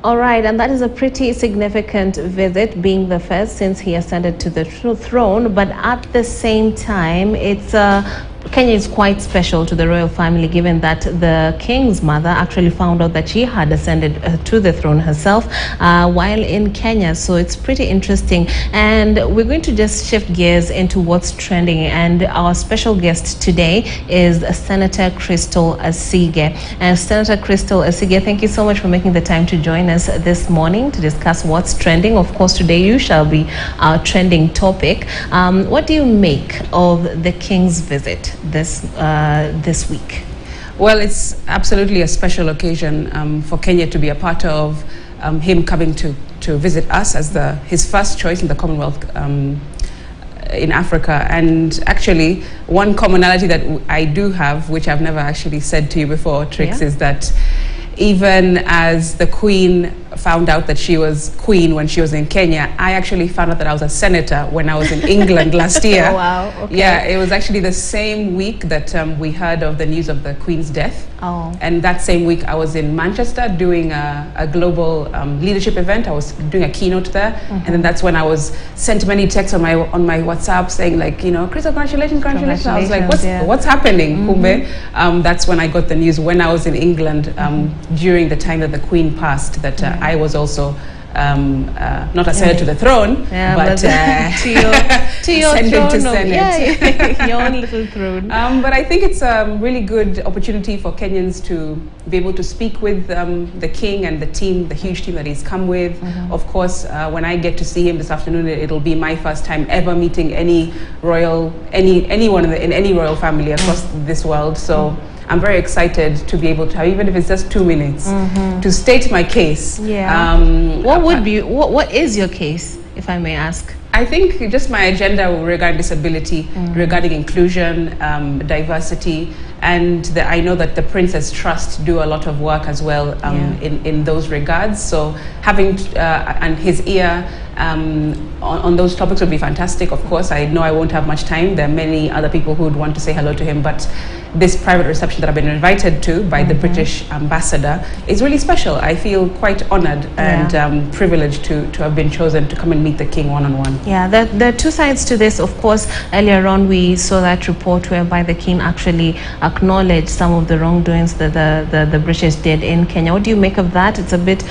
All right, and that is a pretty significant visit, being the first since he ascended to the throne. But at the same time, Kenya is quite special to the royal family, given that the king's mother actually found out that she had ascended to the throne herself while in Kenya. So it's pretty interesting. And we're going to just shift gears into what's trending. And our special guest today is Senator Crystal Asige. And Senator Crystal Asige, thank you so much for making the time to join us this morning to discuss what's trending. Of course, today you shall be our trending topic. What do you make of the king's visit this week? Well, it's absolutely a special occasion for Kenya to be a part of, him coming to visit us as his first choice in the Commonwealth in Africa. And actually, one commonality that I do have, which I've never actually said to you before, Trix, is that even as the Queen found out that she was Queen when she was in Kenya, I actually found out that I was a senator when I was in England last year. Oh, wow. Okay. Yeah, it was actually the same week that we heard of the news of the Queen's death. Oh. And that same week I was in Manchester doing a global leadership event. I was doing a keynote there. And then that's when I was sent many texts on my WhatsApp saying, like, you know, Crystal, congratulations. I was like, what's happening, Kumbe? That's when I got the news when I was in England during the time that the Queen passed, that I was also not ascended to the throne, but to your throne to Senate. your own little throne. But I think it's a really good opportunity for Kenyans to be able to speak with the king and the team, the huge team that he's come with. Of course, when I get to see him this afternoon, it'll be my first time ever meeting anyone in any royal family across this world. So I'm very excited to be able to, even if it's just 2 minutes, to state my case. What is your case, if I may ask? I think just my agenda regarding disability, regarding inclusion, diversity, and I know that the Princess Trust do a lot of work as well in those regards. So having and his ear on those topics would be fantastic. Of course, I know I won't have much time. There are many other people who would want to say hello to him, but this private reception that I've been invited to by the British ambassador is really special. I feel quite honored and privileged to have been chosen to come and meet the king one-on-one. Yeah, there are two sides to this. Of course, earlier on we saw that report whereby the king actually acknowledged some of the wrongdoings that the British did in Kenya. What do you make of that? It's a bit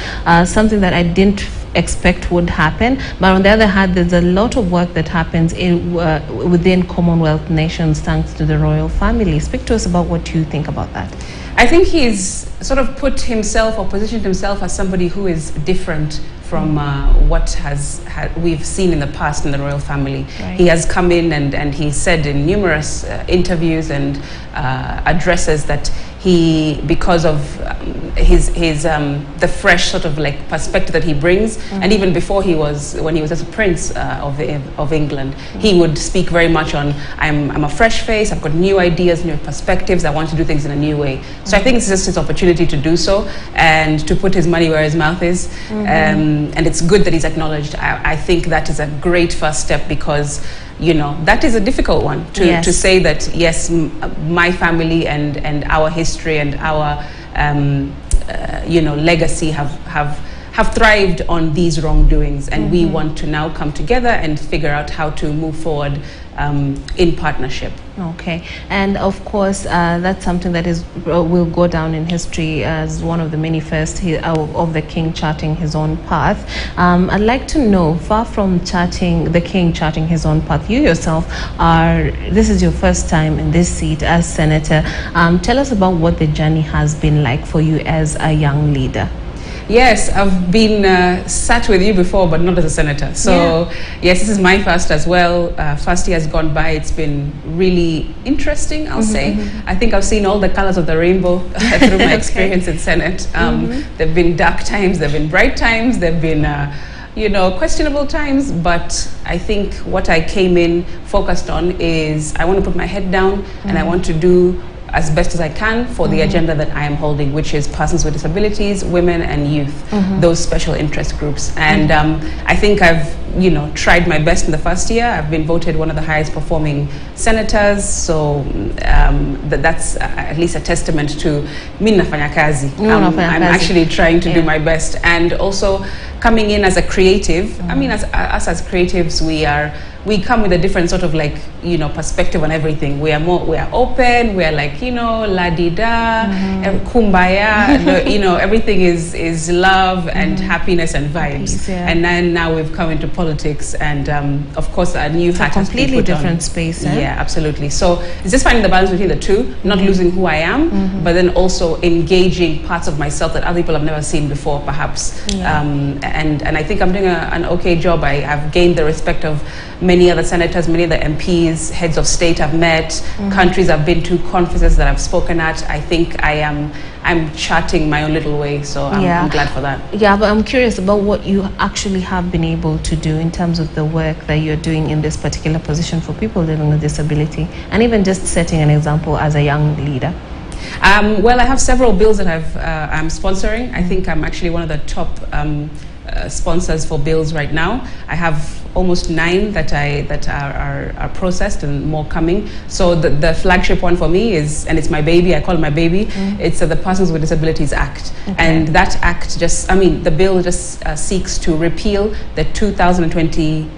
something that I didn't expect would happen, but on the other hand, there's a lot of work that happens within Commonwealth nations thanks to the royal family. Speak to us about what you think about that. I think he's sort of put himself or positioned himself as somebody who is different from what we've seen in the past in the royal family. Right. He has come in and he said in numerous interviews and addresses that because of the fresh sort of like perspective that he brings, and even before when he was as a prince of England, he would speak very much on I'm a fresh face, I've got new ideas, new perspectives, I want to do things in a new way. So I think it's just his opportunity to do so and to put his money where his mouth is. And it's good that he's acknowledged. I think that is a great first step, because you know that is a difficult one to say that yes, my family and our history and our legacy have thrived on these wrongdoings, and we want to now come together and figure out how to move forward in partnership. Okay, and of course that's something that will go down in history as one of the many first of the king charting his own path. I'd like to know, far from the king charting his own path, you yourself this is your first time in this seat as senator. Tell us about what the journey has been like for you as a young leader. Yes, I've been sat with you before, but not as a senator. So yes, this is my first as well. First year has gone by. It's been really interesting, I'll say. I think I've seen all the colors of the rainbow through my experience in Senate. There've been dark times, there've been bright times, there've been questionable times, but I think what I came in focused on is I want to put my head down and I want to do as best as I can for the agenda that I am holding, which is persons with disabilities, women and youth, those special interest groups. And I think I've, tried my best in the first year. I've been voted one of the highest performing senators, so that's at least a testament to mi nafanya kazi. I'm actually trying to do my best, and also coming in as a creative. I mean, us as creatives, we come with a different sort of perspective on everything. We are open. We are la di da, kumbaya. Everything is love and happiness and vibes. And then now we've come into politics, and of course a new hat has been put on. Completely different space. Yeah, absolutely. So it's just finding the balance between the two, not losing who I am, but then also engaging parts of myself that other people have never seen before, perhaps. And I think I'm doing an okay job. I have gained the respect of many other senators, many other MPs, heads of state I've met, countries I've been to, conferences that I've spoken at. I think I'm charting my own little way, so I'm glad for that. Yeah, but I'm curious about what you actually have been able to do in terms of the work that you're doing in this particular position for people living with disability, and even just setting an example as a young leader. Well, I have several bills that I'm sponsoring. I think I'm actually one of the top sponsors for bills right now. I have almost 9 that are processed, and more coming. So the flagship one for me is, and it's my baby, I call it my baby, it's the Persons with Disabilities Act. And that act the bill just seeks to repeal the 2003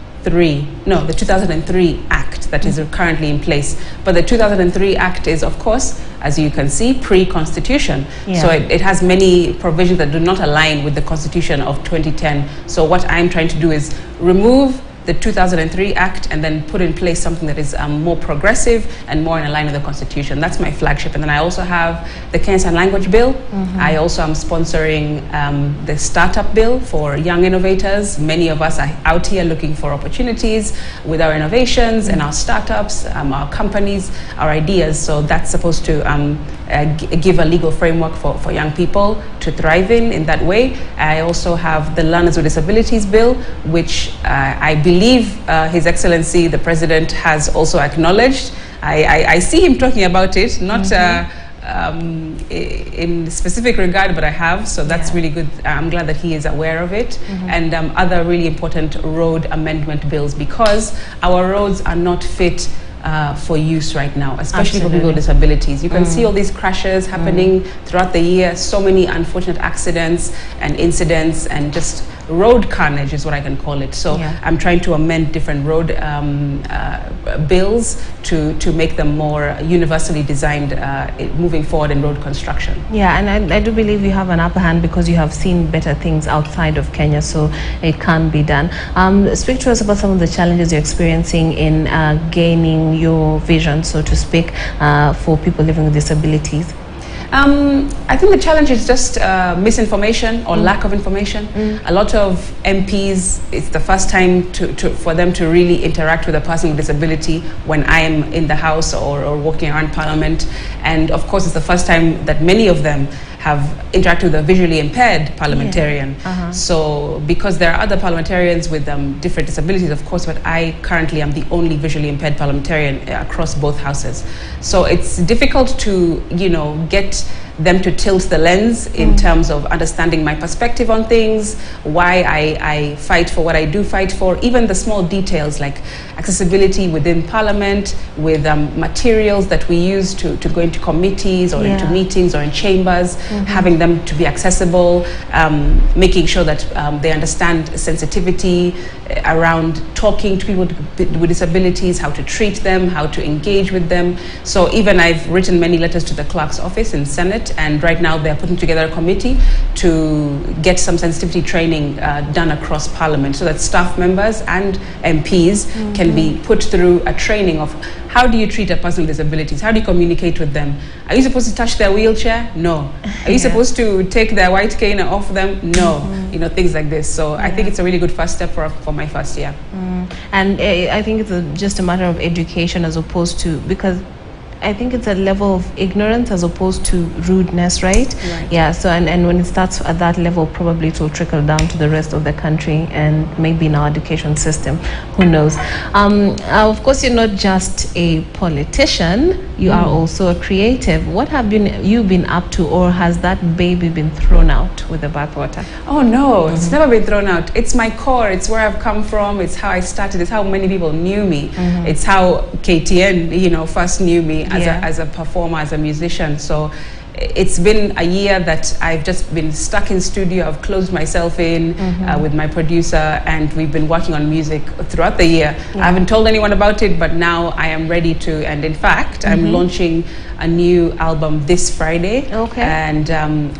Act that is currently in place. But the 2003 Act is, of course, as you can see, pre-Constitution. So it has many provisions that do not align with the Constitution of 2010. So what I'm trying to do is remove the 2003 Act and then put in place something that is more progressive and more in line with the Constitution. That's my flagship. And then I also have the Kenya Sign Language Bill. I also am sponsoring the Startup Bill for young innovators. Many of us are out here looking for opportunities with our innovations and our startups, our companies, our ideas. So that's supposed to give a legal framework for young people to thrive in that way. I also have the Learners with Disabilities Bill, which I believe His Excellency the President has also acknowledged. I see him talking about it, not in specific regard, but I have, so that's really good. I'm glad that he is aware of it. And other really important road amendment bills, because our roads are not fit for use right now, especially for people with disabilities. You can see all these crashes happening throughout the year, so many unfortunate accidents and incidents, and just road carnage is what I can call it. So I'm trying to amend different road bills to make them more universally designed moving forward in road construction. Yeah, and I do believe you have an upper hand because you have seen better things outside of Kenya, so it can be done. Speak to us about some of the challenges you're experiencing in gaining your vision, so to speak, for people living with disabilities. I think the challenge is just misinformation or lack of information. A lot of MPs, it's the first time for them to really interact with a person with disability when I'm in the House or walking around Parliament. And of course, it's the first time that many of them have interacted with a visually impaired parliamentarian. So because there are other parliamentarians with different disabilities, of course, but I currently am the only visually impaired parliamentarian across both houses. So it's difficult to, get them to tilt the lens in terms of understanding my perspective on things, why I fight for what I do fight for, even the small details like accessibility within Parliament, with materials that we use to go into committees or into meetings or in chambers, having them to be accessible, making sure that they understand sensitivity around talking to people with disabilities, how to treat them, how to engage with them. So even I've written many letters to the clerk's office in Senate, and right now they're putting together a committee to get some sensitivity training done across Parliament, so that staff members and MPs can be put through a training of how do you treat a person with disabilities? How do you communicate with them? Are you supposed to touch their wheelchair? No. Are you supposed to take their white cane off them? No. Things like this. So I think it's a really good first step for my first year. And I think it's just a matter of education as opposed to, because I think it's a level of ignorance as opposed to rudeness, right? Yeah, so and when it starts at that level, probably it will trickle down to the rest of the country and maybe in our education system. Who knows? Of course, you're not just a politician. you are also a creative. What have you been up to, or has that baby been thrown out with the bathwater? Oh no, it's never been thrown out. It's my core. It's where I've come from. It's how I started. It's how many people knew me. It's how KTN, first knew me as a performer, as a musician. So it's been a year that I've just been stuck in studio. I've closed myself in with my producer, and we've been working on music throughout the year. I haven't told anyone about it, but now I am ready to. And in fact, I'm launching a new album this Friday. Okay. And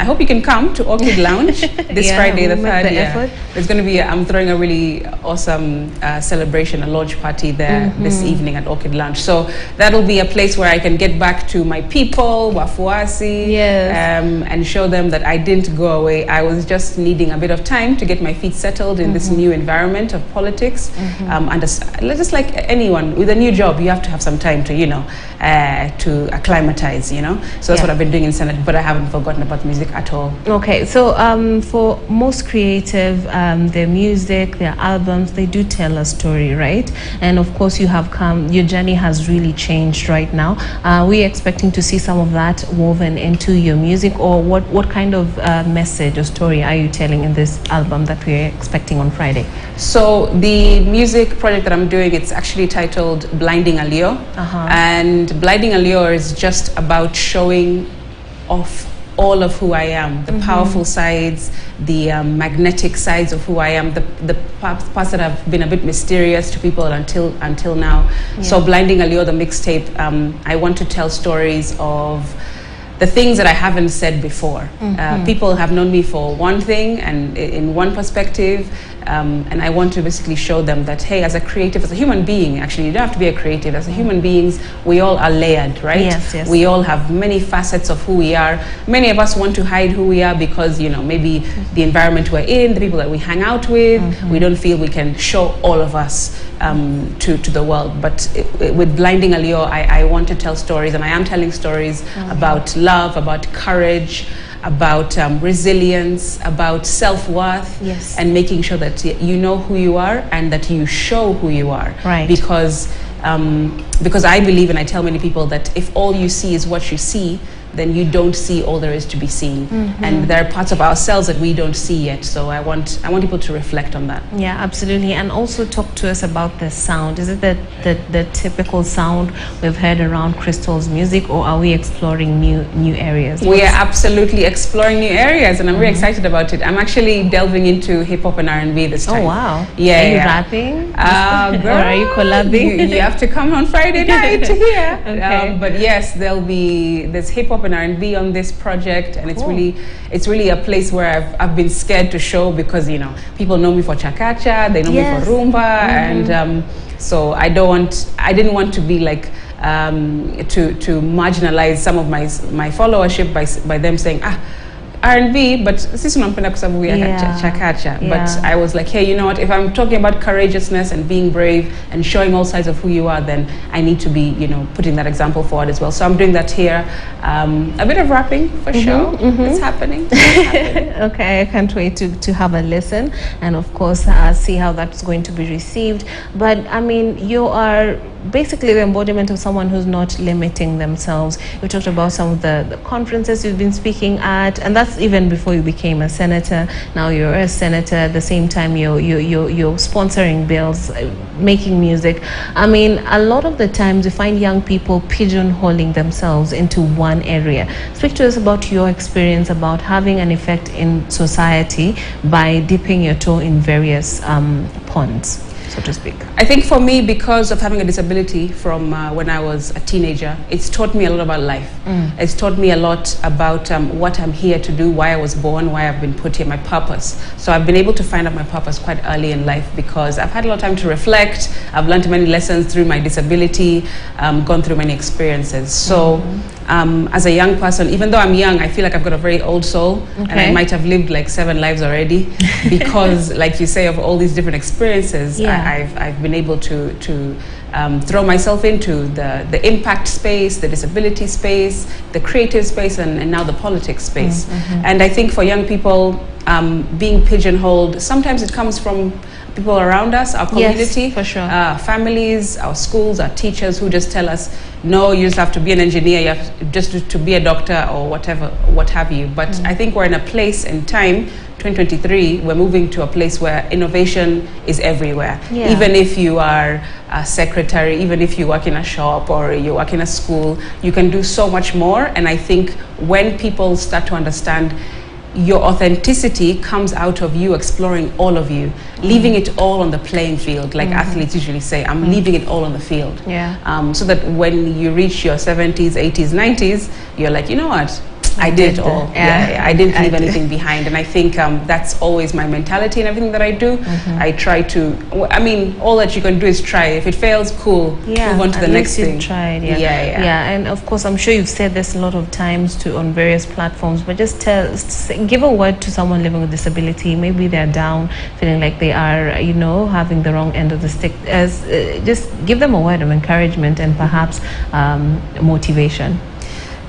I hope you can come to Orchid Lounge this Friday, the 3rd. There's going to be, I'm throwing a really awesome celebration, a launch party there this evening at Orchid Lounge. So that'll be a place where I can get back to my people, Wafuasi, and show them that I didn't go away. I was just needing a bit of time to get my feet settled in this new environment of politics. And just like anyone with a new job, you have to have some time to, to acclimatize, So that's what I've been doing in Senate, but I haven't forgotten about music at all. Okay, so for most creative, their music, their albums, they do tell a story, right? And of course, your journey has really changed right now. Are we expecting to see some of that woven into your music, or what kind of message or story are you telling in this album that we're expecting on Friday? So the music project that I'm doing, it's actually titled Blinding Allure. And Blinding Allure is just about showing off all of who I am, the powerful sides, the magnetic sides of who I am, the parts that have been a bit mysterious to people until now. So Blinding Allure, the mixtape, I want to tell stories of the things that I haven't said before. People have known me for one thing and in one perspective, and I want to basically show them that, hey, as a creative, as a human being, actually, you don't have to be a creative. As a human beings, we all are layered, right? Yes. We all have many facets of who we are. Many of us want to hide who we are because, maybe the environment we're in, the people that we hang out with, we don't feel we can show all of us to the world. But with Blinding Allure, I want to tell stories, and I am telling stories about love, about courage, about resilience, about self-worth, and making sure that you know who you are and that you show who you are. Right. Because I believe, and I tell many people, that if all you see is what you see, then you don't see all there is to be seen. And there are parts of ourselves that we don't see yet. So I want people to reflect on that. Yeah, absolutely. And also talk to us about the sound. Is it the typical sound we've heard around Crystal's music, or are we exploring new areas? We are absolutely exploring new areas, and I'm very excited about it. I'm actually delving into hip hop and R&B this time. Oh wow! Yeah. Are you rapping? Girl, or are you collabing? You have to come on Friday night to hear. Okay. But yes, there's hip hop and R&B on this project, and it's really a place where I've been scared to show because people know me for chakacha, they know me for rumba, and so I didn't want to be like to marginalize some of my followership by them saying R&B, but sisi unampenda kwa sababu ya chakacha. But I was like, hey, you know what? If I'm talking about courageousness and being brave and showing all sides of who you are, then I need to be, putting that example forward as well. So I'm doing that here. A bit of rapping for sure. It's happening. Okay, I can't wait to have a listen, and of course see how that's going to be received. But I mean, you are basically the embodiment of someone who's not limiting themselves. You talked about some of the conferences you've been speaking at, and that's even before you became a senator. Now you're a senator. At the same time, you're sponsoring bills, making music. I mean, a lot of the times you find young people pigeonholing themselves into one area. Speak to us about your experience about having an effect in society by dipping your toe in various ponds, so to speak. I think for me, because of having a disability from when I was a teenager, it's taught me a lot about life. It's taught me a lot about what I'm here to do, why I was born, why I've been put here, my purpose. So I've been able to find out my purpose quite early in life because I've had a lot of time to reflect. I've learned many lessons through my disability, gone through many experiences. So as a young person, even though I'm young, I feel like I've got a very old soul, and I might have lived like 7 lives already because, like you say, of all these different experiences, I've been able to throw myself into the impact space, the disability space, the creative space, and now the politics space. And I think for young people, being pigeonholed, sometimes it comes from people around us, our community, yes, for sure. Families, our schools, our teachers who just tell us, no, you just have to be an engineer, you have just to be a doctor or whatever, what have you. But I think we're in a place in time, 2023, we're moving to a place where innovation is everywhere. Yeah. Even if you are a secretary, even if you work in a shop or you work in a school, you can do so much more. And I think when people start to understand your authenticity comes out of you exploring all of you, leaving it all on the playing field, like athletes usually say, I'm leaving it all on the field. Yeah. So that when you reach your 70s, 80s, 90s, you're like, you know what? I did it all. Yeah, I didn't leave anything behind. And I think that's always my mentality in everything that I do. I try to, I mean, all that you can do is try. If it fails, cool. Yeah, move on to the next thing. Tried, Yeah. And of course, I'm sure you've said this a lot of times on various platforms, but just give a word to someone living with disability. Maybe they're down, feeling like they are, having the wrong end of the stick. Just give them a word of encouragement and perhaps motivation.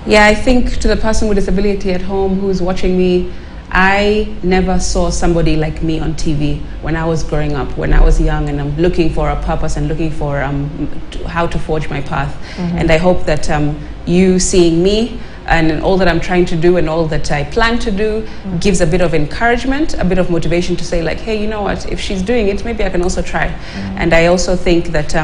Yeah, I think to the person with disability at home who's watching me, I never saw somebody like me on TV when I was growing up, when I was young, and I'm looking for a purpose and looking for how to forge my path. And I hope that you seeing me and all that I'm trying to do and all that I plan to do gives a bit of encouragement, a bit of motivation to say like, hey, you know what, if she's doing it, maybe I can also try. And I also think that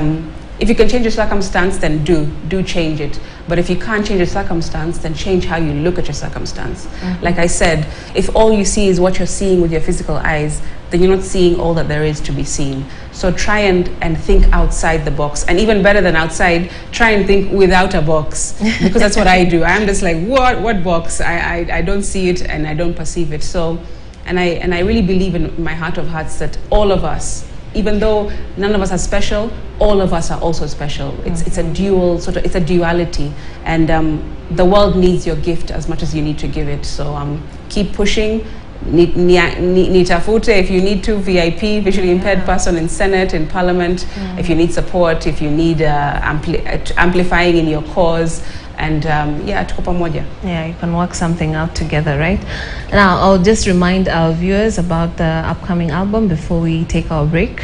if you can change your circumstance, then do change it. But if you can't change your circumstance, then change how you look at your circumstance. Like I said, if all you see is what you're seeing with your physical eyes, then you're not seeing all that there is to be seen. So try and think outside the box. And even better than outside, try and think without a box. Because that's what I do. I'm just like, what box? I don't see it and I don't perceive it. So, and I really believe in my heart of hearts that all of us, even though none of us are special, all of us are also special. It's a dual it's a duality, and the world needs your gift as much as you need to give it. So keep pushing. Nitafute if you need to, VIP, visually impaired person in Senate, in Parliament, if you need support, if you need amplifying in your cause. And tuko pamoja. Yeah, you can work something out together, right? Now, I'll just remind our viewers about the upcoming album before we take our break.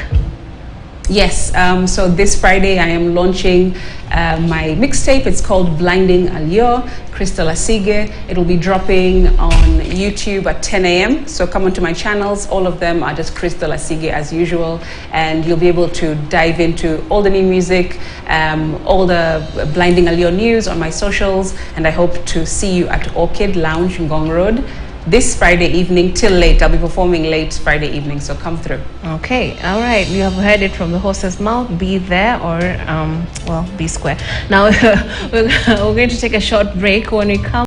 Yes, so this Friday I am launching my mixtape. It's called Blinding Allure, Crystal Asige. It will be dropping on YouTube at 10 a.m. So come onto my channels. All of them are just Crystal Asige as usual. And you'll be able to dive into all the new music, all the Blinding Allure news on my socials. And I hope to see you at Orchid Lounge, Ngong Road, this Friday evening till late. I'll be performing late Friday evening, so come through. Okay, all right. You have heard it from the horse's mouth. Be there or, be square. Now, we're going to take a short break. When we come